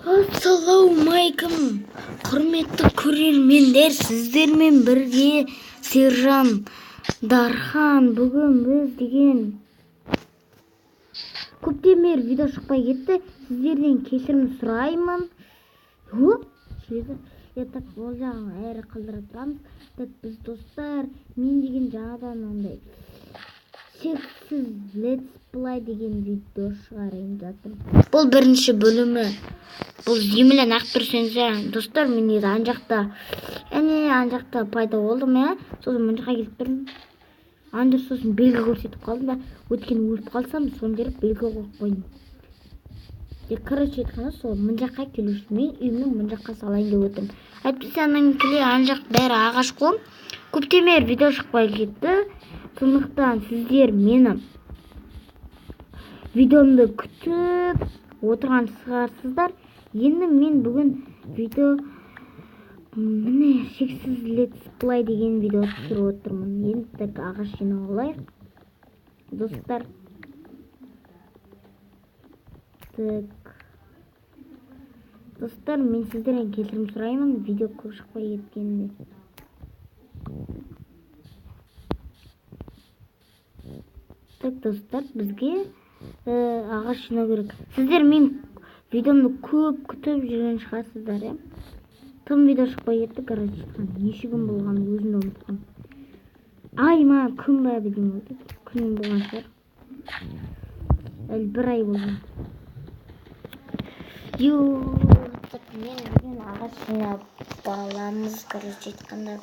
Ассалаумалейкум, құрметті көрермендер, сіздермен бірге Сержан Дархан. Бүгін біз деген көптен бері видео шықпай кетті. Сіздерден кешірім сұраймын. Так, ол жағын әрі қалдыра тұрамыз. Так, біз достар, мен деген жаңадан ондай шексіз Let's Play деген видео шығарайын жатырмын. Бұл бірінші бөлімі. Бұл земля нақтырсеңіздер, достар, мен ан жақта пайда болдым, сосын мына жаққа келіп тұрмын. Анда сосын белгі көрсетіп қалдым да, өткен өліп қалсам, соны жеріп белгі қойып қойдым. Короче айтқанда, сол мына жаққа келу үшін мен үйімнің мына жаққа салайын деп отырмын. Әйтпесе анан келе ан жақ бәрі ағаш қой. Көптен бері видео шықпай кетті. Сондықтан сіздер мені видеомды күтіп отырған шығарсыздар. Енді мен бүгін видео міне шексіз Let's Play деген видео түсіріп отырмын. Енді так ағаш жинап алайық. Достар. Так. Достар, мен сіздерден кешірім сұраймын, видео көп шықпай кеткенде. Так, достар, бізге ағаш жинау керек. Сіздер мен видеомды көп күтіп жүрген шығарсыздар, Тым видео шықпай кетті, короче айтқан. Неше күн болған, өзімді ұмытқан. Ай ма, күн ба деген болды. Күн болған шығар. Әлі бір ай болған. Так, мен бүгін ағаш жинап аламыз, короче айтқанда.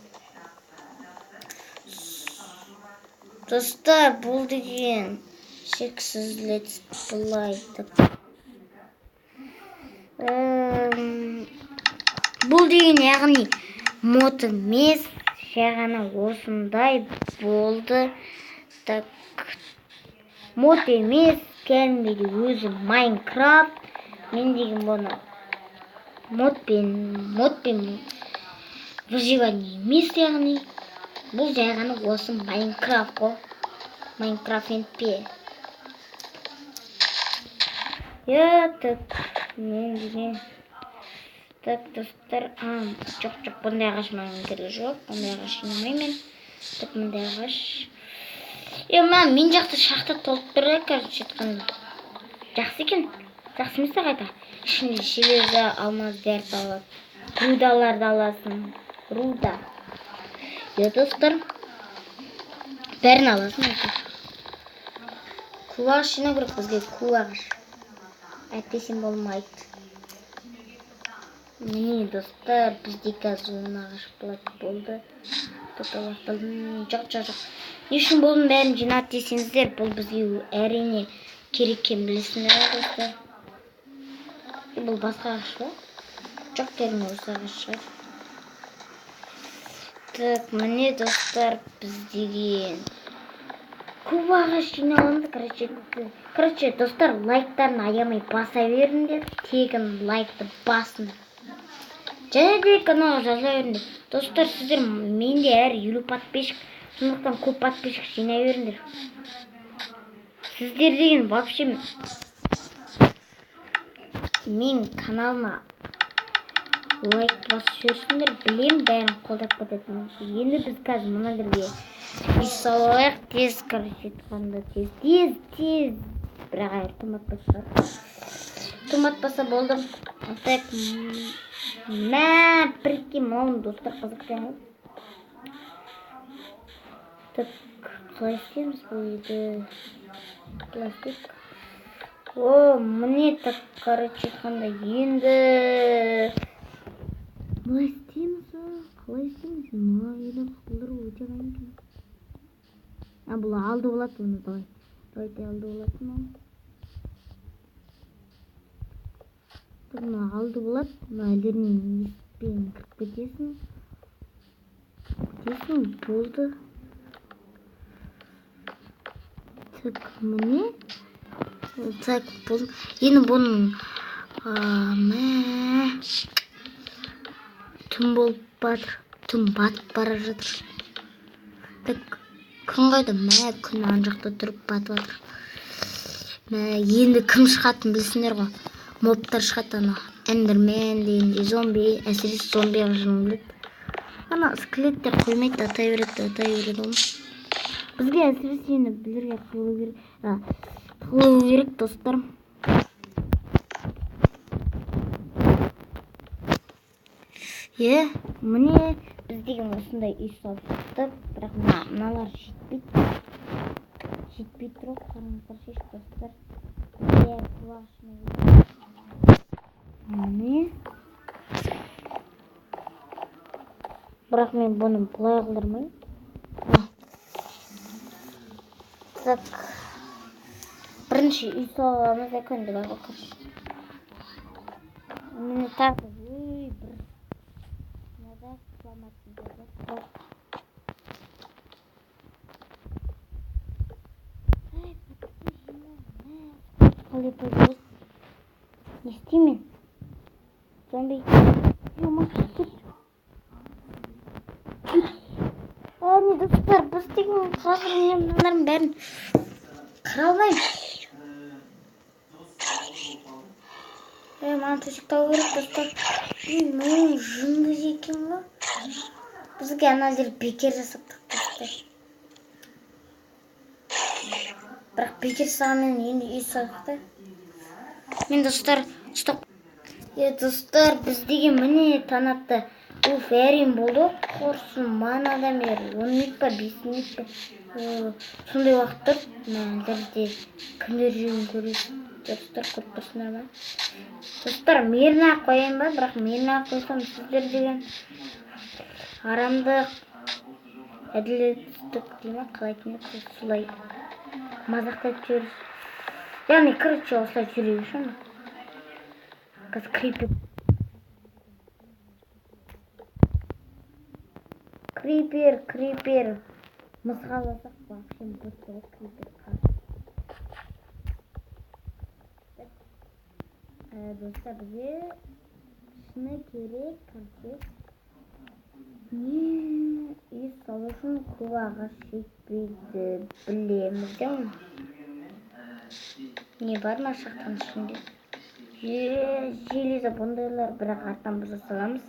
Достар, бұл деген шексіз Let's Play. Бұл деген яғни мод емес, ғана осындай болды. Так, мод емес, кәдімгідей өзі Майнкрафт. Мен деген бұны модпен выживание емес, яғни бұл ғана осы Майнкрафт қой. Майнкрафт NP. Так, мен деген. Так, достар, жоқ, бұндай ағаш маған керек жоқ. Бұндай ағаш жинамаймын. Так, бұндай ағаш. Мен жақты шахта толып тұр, короче айтқанда. Жақсы екен. Жақсы емес қайта. Ішінде железо, алмаз, бәрі алады. Рудаларды аласың. Руда. Достар, бәрін аласың. Кул ағаш жинау керек бізге, кул ағаш. Әйтпесем болмайды. Міне, достар, бізде қазір ағаш болды. Жоқ. Не үшін болдың бәрін жинат десеңіздер, бұл бізге әрине керек екен білесіңдер, достар. Бұл басқа ағаш ба? Жоқ, дерім осы ағаш шығар. Так, міне, достар, біз деген көп ағаш жиналамыз. Короче, достар, лайктарын аямай баса беріңдер. Тегін лайкты басыңдар. Және де каналға жаза беріңдер. Достар, сіздер менде әр 50 подписчик, сондықтан көп подписчик жинай беріңдер. Сіздер деген вообще мен каналыма лайк басып жүрсіңдер, білем, бәрін қолдап кететін. Енді біз қазір мына жерге үй салайық, тез, короче айтқанда, тез. Бірақ айыр томатпаса болды. Так, прикинь, мауын достар қызықпен. Так, қалай істейміз бұл еді? Пластик. Міне, так, короче айтқанда, енді қалай істейміз? Мағайда бұлдыр өте қайын. Бұл алды болады, оны давай. Давайте алды болады ма? Бұны алды болады, әлдермен еспен кіріп кетесің. Болды. Так, міне. Так, бұл. Енді бұның түн болып батыр. Түн батып бара жатыр. Так, күн қайда? Күн ан жақта тұрып батып жатыр. Енді кім шығатын білсіңдер ғой. Мобтар шығады, эндермен дегенде зомби, әсіресе зомби ашылым келеді. Ана скелеттер қоймайды, атай береді ғой. Бізге әсіресе енді білерге қылу керек достар. Міне біз деген осындай үй салдық, бірақ мыналар жетпей тұр. Қараңыздар шеш достар. Міне. Бірақ мен бұны бұлай қылдырмайым. Так. Бірінші үй саламыз екендігі қылқыш. Мені тағы бір. Нада сұламасын деді. Қалай пойдыз? Не істеймін? Зомби. Не достар, біз деген қазір мыналардың бәрін қыра алмаймын. Маған төсектау керек достар. Мынау жынды екен ғой. Бізге ана жер бекер жасаттық достар. Бірақ бекер сағамен енді үй салдық. Мен достар, стоп. Достар, біз деген міне танапты. Фәрин болды. Қорсын манада мер 10 минут па, 5 минут па. Сондай уақыт тұр. Мәлдерде күндер жүйін көресін. Достар, көп тұрсындар ма? Достар, меріне қойын ба? Бірақ меріне қойсам сіздер деген арамдық әділеттік дейма қалайтын еді. Солай мазақтап жүріс. Яғни, короче, осылай жүрегі шын. Қазір Крипер. Мысғаласақ бақшым бұстығы крипер қар. Достар, бізге шыны керек концерт. Үй салушын көп ағаш жетпейді білеміз де оны. Не бар ма шақтан ішінде? Железі бұндайлар бірақ арттан бұза саламыз.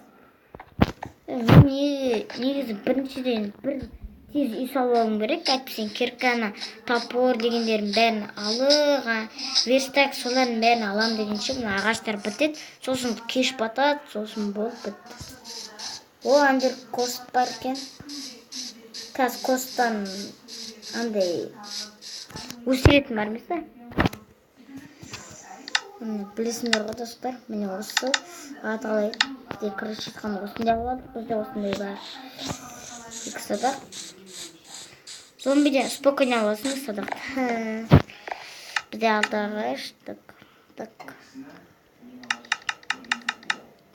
Негізі біріншіден бір тез үй салуым керек. Әйтпесең кирканы, топор дегендерін бәрін алыға, верстак солардың бәрін алам дегенше мына ағаштар бітеді. Сосын кеш батады, сосын болып бітті. Андер кост бар екен. Қазір косттан андай өсіретін бар емес па? Білесіңдер ғой достар, міне осы аталай бізде күріш жатқан осындай болады, бізде осындай бар. Екі садақ. Зомбиден спокойно аласың садақ. Бізде алты ағаш. Так.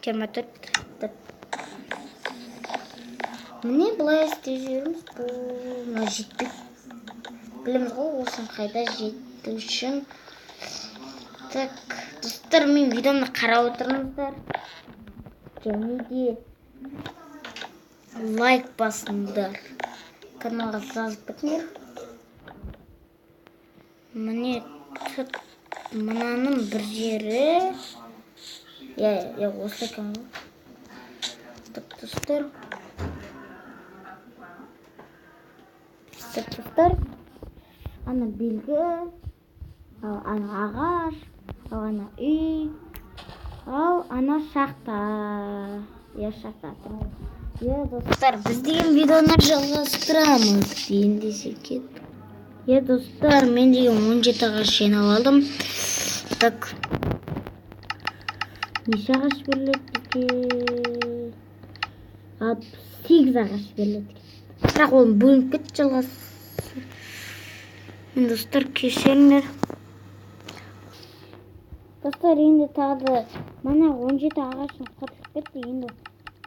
24. Міне бұлай істеп жүрміз. Бұл жетпейді. Білеміз ғой, осыны қайда жетті үшін. Так, достар, мен видеоны қарап отырыңыздар. Және де лайк басыңдар. Каналға жазып кетіңдер. Міне мынаның бір жері. Осы екен ғой. Так, достар. Ана белгі, ана ағаш, ана үй, ана шақта. Шақта. Достар, біз деген видеоны жалғастырамыз. Ендесек ет. Достар, мен деген 17 ағаш жинап алдым. Так. Неше ағаш беріледі бізге? 8 ағаш беріледі. Бірақ оны бөлініп кетті жалғас. Достар, кешіріңдер. Достар, енді тағы мана 17 ағашын қатып кетті. Енді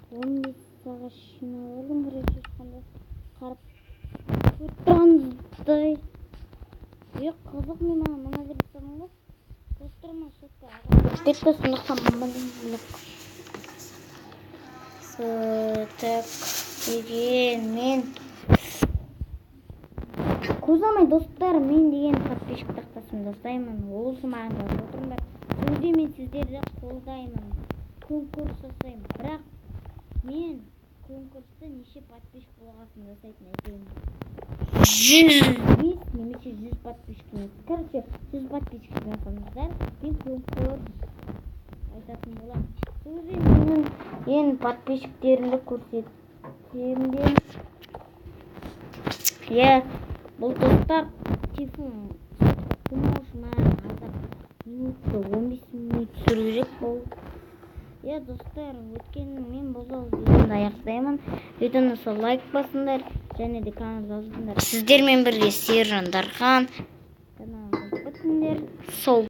15 ағаш жинап алдым. Бірінші ешқандай қарып отырғандай. Қызық, мен мына бересем ғой. Достар, ма шетті ағаш кетті, сондықтан мамадан так деген мен көз алмай достар, мен деген подписчик тақтасын жасаймын. Олсы маған жазып отырыңдар. Кейде мен сіздерді қолдаймын, конкурс жасаймын, бірақ мен конкурста неше подписчик болғасын жасайтын әйтеуір 105 немесе 100 подписчик. Короче, 100 подписчик жасаңыздар, мен конкурс айтатын боламын. Сөзі менің ең подписчиктерімді көрсетемін де. Бұл достар телефон қоймаушыма аздап минутты 15 минут түсіру керек бұл. Достар, өткенін мен бұл видеоны аяқтаймын. Видеоны лайк басыңдар және де каналға жазылыңдар. Сіздермен бірге Сержан Дархан каналына өтіңдер. Сол